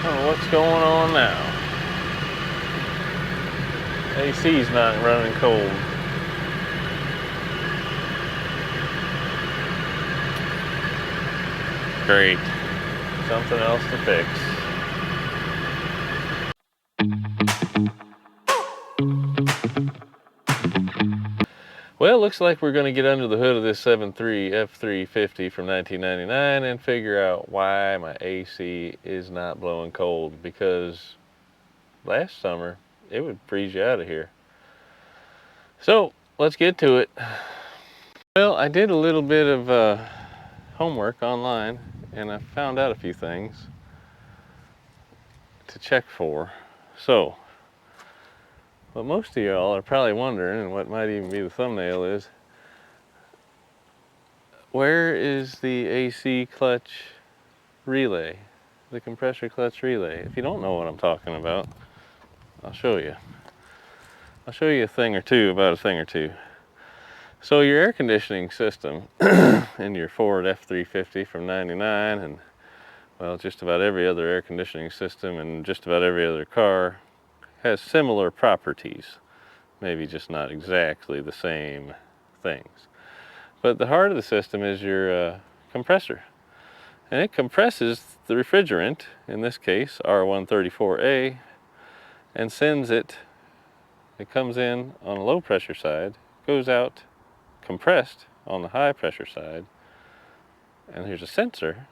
Oh, what's going on now? AC's not running cold. Great. Something else to fix. Well, looks like we're going to get under the hood of this 7.3 F350 from 1999 and figure out why my AC is not blowing cold, because last summer it would freeze you out of here. So let's get to it. Well, I did a little bit of homework online and I found out a few things to check for. So what most of y'all are probably wondering, and what might even be the thumbnail, is where is the AC clutch relay, the compressor clutch relay? If you don't know what I'm talking about, I'll show you. I'll show you a thing or two about a thing or two. So your air conditioning system in your Ford F350 from 99, and well, just about every other air conditioning system and just about every other car has similar properties. Maybe just not exactly the same things. But the heart of the system is your compressor. And it compresses the refrigerant, in this case R134A, and sends it. It comes in on a low pressure side, goes out compressed on the high pressure side, and here's a sensor.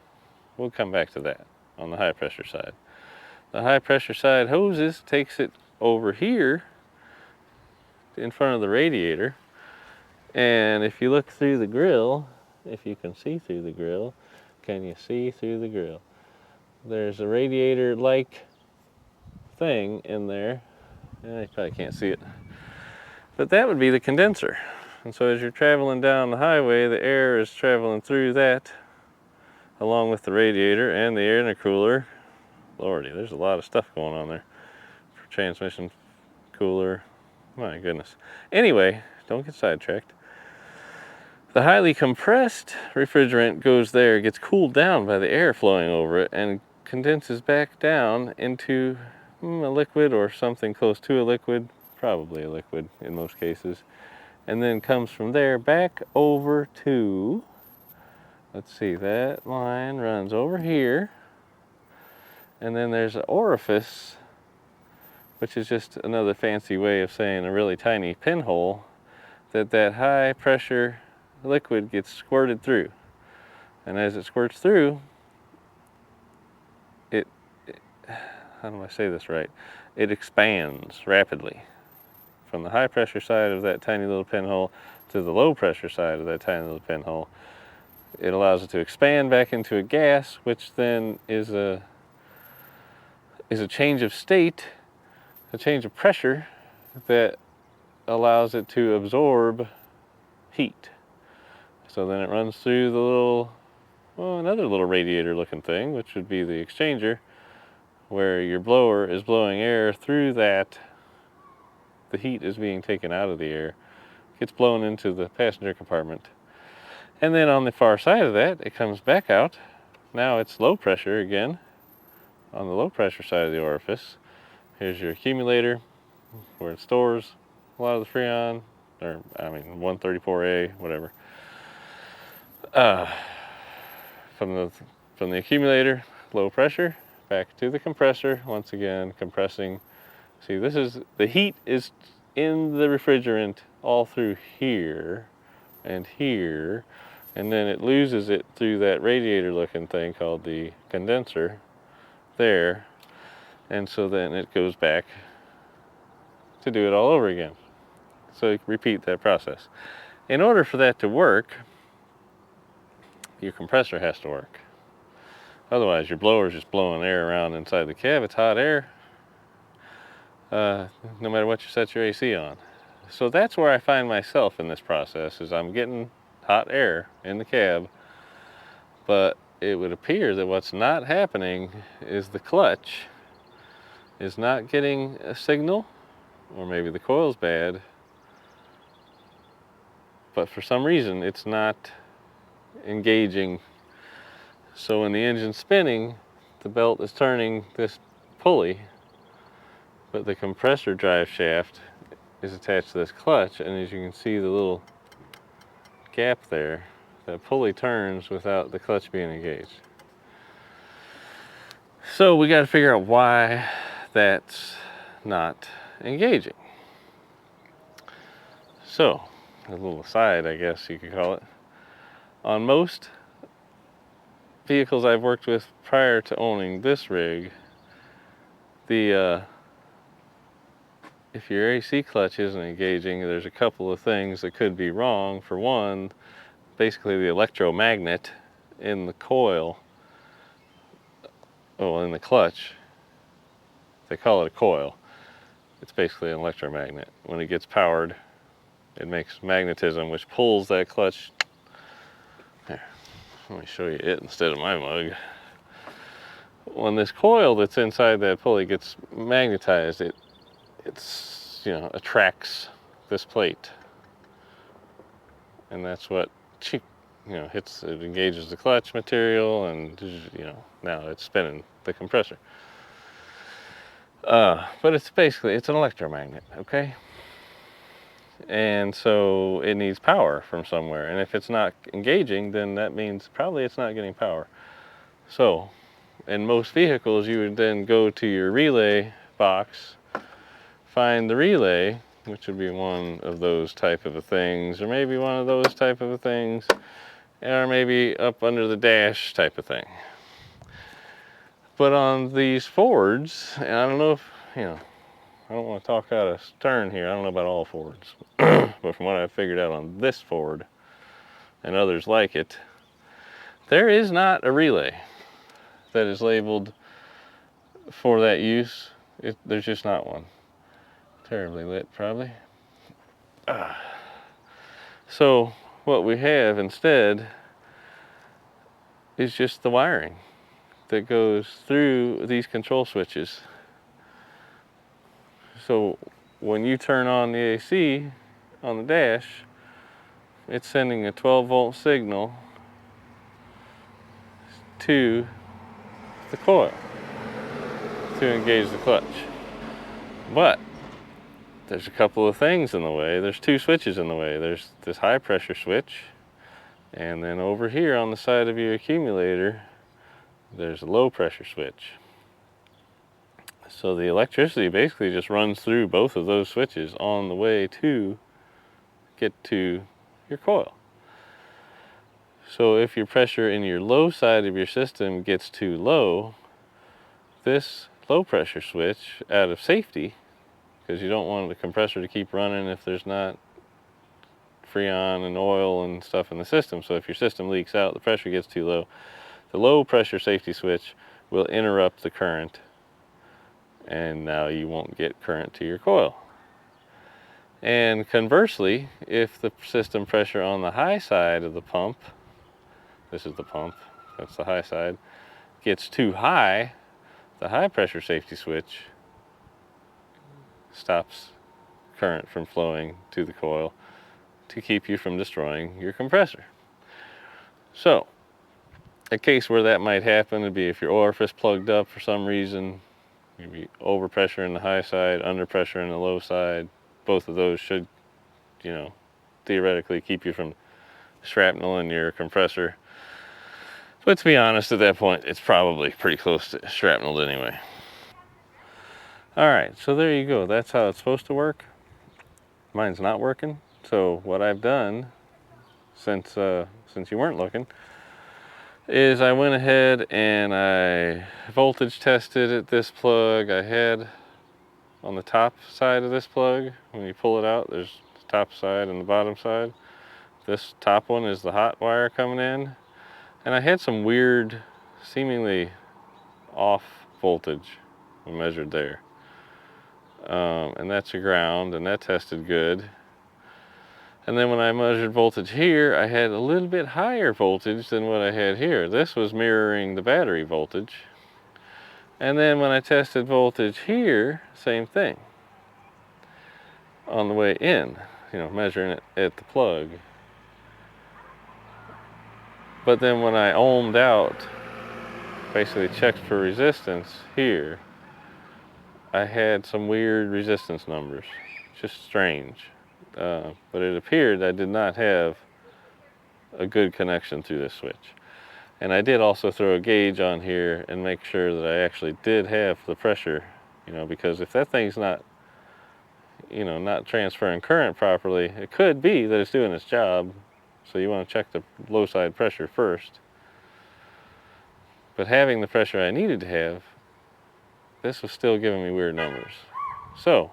We'll come back to that on the high pressure side. The high pressure side hoses takes it over here in front of the radiator, and if you look through the grill, if you can see through the grill, can you see through the grill? There's a radiator-like thing in there. You probably can't see it, but that would be the condenser. And so as you're traveling down the highway, the air is traveling through that along with the radiator and the air intercooler. Lordy, there's a lot of stuff going on there. Transmission cooler, my goodness. Anyway, don't get sidetracked. The highly compressed refrigerant goes there, gets cooled down by the air flowing over it, and condenses back down into a liquid or something close to a liquid, probably a liquid in most cases, and then comes from there back over to, let's see, that line runs over here, and then there's an orifice, which is just another fancy way of saying a really tiny pinhole that high pressure liquid gets squirted through. And as it squirts through, how do I say this right? It expands rapidly from the high pressure side of that tiny little pinhole to the low pressure side of that tiny little pinhole. It allows it to expand back into a gas, which then is a change of state, a change of pressure that allows it to absorb heat. So then it runs through the little, well, another little radiator looking thing, which would be the exchanger, where your blower is blowing air through that. The heat is being taken out of the air, gets blown into the passenger compartment. And then on the far side of that, it comes back out. Now it's low pressure again. On the low pressure side of the orifice, here's your accumulator where it stores a lot of the Freon, or I mean 134A, whatever. From the accumulator, low pressure, back to the compressor, once again compressing. See, this is, the heat is in the refrigerant all through here and here, and then it loses it through that radiator looking thing called the condenser there, and so then it goes back to do it all over again. So you repeat that process. In order for that to work, your compressor has to work. Otherwise, your blower is just blowing air around inside the cab. It's hot air, no matter what you set your AC on. So that's where I find myself in this process, is I'm getting hot air in the cab, but it would appear that what's not happening is the clutch is not getting a signal, or maybe the coil's bad, but for some reason it's not engaging. So when the engine's spinning, the belt is turning this pulley, but the compressor drive shaft is attached to this clutch, and as you can see the little gap there, the pulley turns without the clutch being engaged. So we got to figure out why that's not engaging. So, a little aside, I guess you could call it. On most vehicles I've worked with prior to owning this rig, if your AC clutch isn't engaging, there's a couple of things that could be wrong. For one, basically the electromagnet in the coil, in the clutch, they call it a coil. It's basically an electromagnet. When it gets powered, it makes magnetism, which pulls that clutch. Here, let me show you it instead of my mug. When this coil that's inside that pulley gets magnetized, it attracts this plate, and that's what hits. It engages the clutch material, and now it's spinning the compressor. But it's an electromagnet, okay? And so it needs power from somewhere, and if it's not engaging, then that means probably it's not getting power. So in most vehicles, you would then go to your relay box, find the relay, which would be one of those type of things, or maybe one of those type of things, or maybe up under the dash type of thing. But on these Fords, and I don't know if, I don't want to talk out of turn here, I don't know about all Fords, but from what I've figured out on this Ford, and others like it, there is not a relay that is labeled for that use. There's just not one. Terribly lit, probably. So what we have instead is just the wiring that goes through these control switches. So when you turn on the AC on the dash, it's sending a 12-volt signal to the coil to engage the clutch. But there's a couple of things in the way. There's two switches in the way. There's this high pressure switch, and then over here on the side of your accumulator, there's a low pressure switch. So the electricity basically just runs through both of those switches on the way to get to your coil. So if your pressure in your low side of your system gets too low, this low pressure switch, out of safety, because you don't want the compressor to keep running if there's not Freon and oil and stuff in the system. So if your system leaks out, the pressure gets too low, the low pressure safety switch will interrupt the current, and now you won't get current to your coil. And conversely, if the system pressure on the high side of the pump, this is the pump, that's the high side, gets too high, the high pressure safety switch stops current from flowing to the coil to keep you from destroying your compressor. So, a case where that might happen would be if your orifice plugged up for some reason, maybe overpressure in the high side, underpressure in the low side. Both of those should, theoretically keep you from shrapnel in your compressor. But to be honest, at that point, it's probably pretty close to shrapnel anyway. All right, so there you go. That's how it's supposed to work. Mine's not working. So what I've done, since you weren't looking, is I went ahead and I voltage tested at this plug. I had on the top side of this plug, when you pull it out, there's the top side and the bottom side. This top one is the hot wire coming in. And I had some weird, seemingly off voltage measured there. And that's a ground, and that tested good. And then when I measured voltage here, I had a little bit higher voltage than what I had here. This was mirroring the battery voltage. And then when I tested voltage here, same thing. On the way in, measuring it at the plug. But then when I ohmed out, basically checked for resistance here, I had some weird resistance numbers, just strange. But it appeared I did not have a good connection through this switch. And I did also throw a gauge on here and make sure that I actually did have the pressure, because if that thing's not, not transferring current properly, it could be that it's doing its job. So you want to check the low side pressure first. But having the pressure I needed to have, this was still giving me weird numbers. So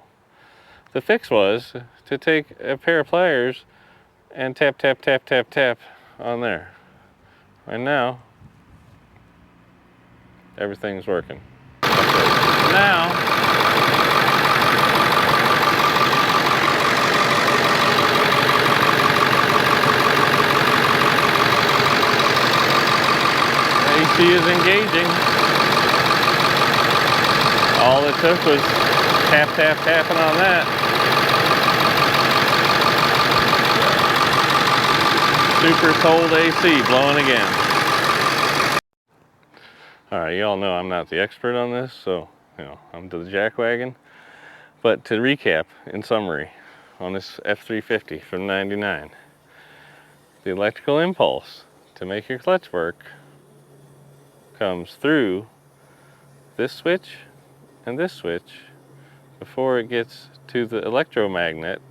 the fix was to take a pair of pliers and tap, tap, tap, tap, tap on there. And now everything's working. Now AC is engaging. All it took was tap, tap, tapping on that. Super cold AC blowing again. Alright, you all know I'm not the expert on this, so I'm to the jack wagon. But to recap, in summary, on this F350 from '99, the electrical impulse to make your clutch work comes through this switch and this switch before it gets to the electromagnet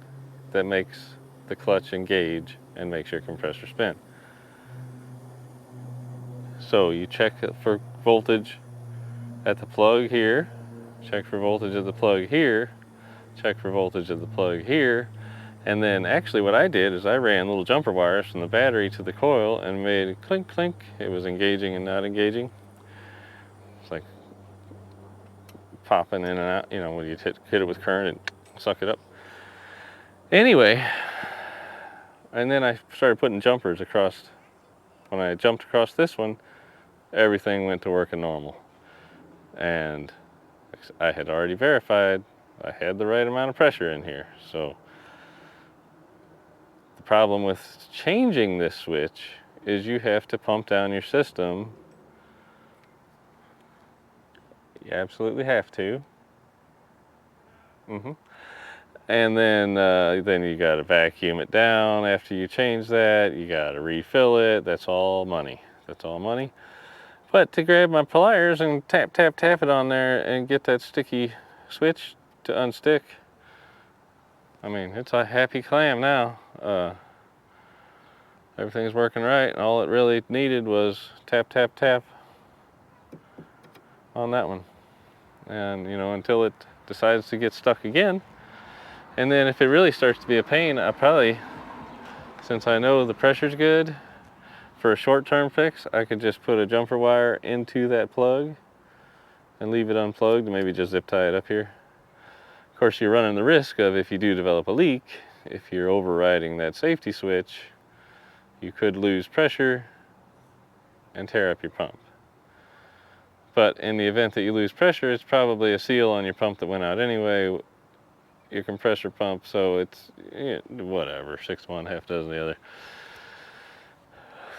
that makes the clutch engage and makes your compressor spin. So you check for voltage at the plug here, check for voltage at the plug here, check for voltage at the plug here, and then actually what I did is I ran little jumper wires from the battery to the coil and made a clink clink. It was engaging and not engaging. It's like popping in and out, when you hit it with current and suck it up. Anyway, and then I started putting jumpers across. When I jumped across this one, everything went to working normal. And I had already verified I had the right amount of pressure in here. So the problem with changing this switch is you have to pump down your system. You absolutely have to. And then you got to vacuum it down after you change that. You got to refill it. That's all money. That's all money. But to grab my pliers and tap, tap, tap it on there and get that sticky switch to unstick, I mean, it's a happy clam now. Everything's working right, and all it really needed was tap, tap, tap on that one. And, until it decides to get stuck again. And then if it really starts to be a pain, I probably, since I know the pressure's good, for a short-term fix, I could just put a jumper wire into that plug and leave it unplugged and maybe just zip tie it up here. Of course, you're running the risk of, if you do develop a leak, if you're overriding that safety switch, you could lose pressure and tear up your pump. But in the event that you lose pressure, it's probably a seal on your pump that went out anyway, your compressor pump, so it's whatever, 6 one, half dozen the other.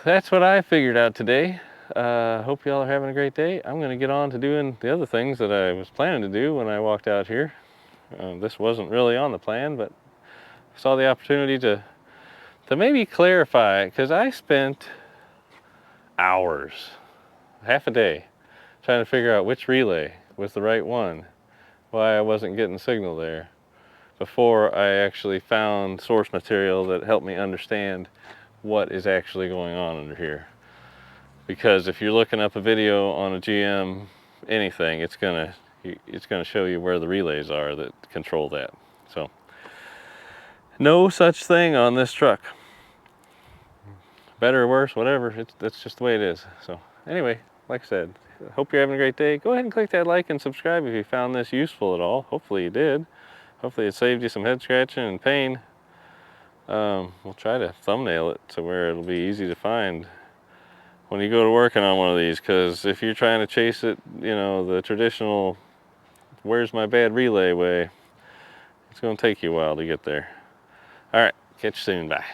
That's what I figured out today. Hope y'all are having a great day. I'm going to get on to doing the other things that I was planning to do when I walked out here. This wasn't really on the plan, but I saw the opportunity to maybe clarify, because I spent hours, half a day, trying to figure out which relay was the right one, why I wasn't getting signal there, before I actually found source material that helped me understand what is actually going on under here. Because if you're looking up a video on a GM anything, it's gonna show you where the relays are that control that. So no such thing on this truck. Better or worse, whatever, that's just the way it is. So anyway, like I said, hope you're having a great day. Go ahead and click that like and subscribe if you found this useful at all. Hopefully you did. Hopefully it saved you some head scratching and pain. We'll try to thumbnail it to where it'll be easy to find when you go to working on one of these, because if you're trying to chase it, the traditional where's my bad relay way, it's going to take you a while to get there. All right, catch you soon. Bye.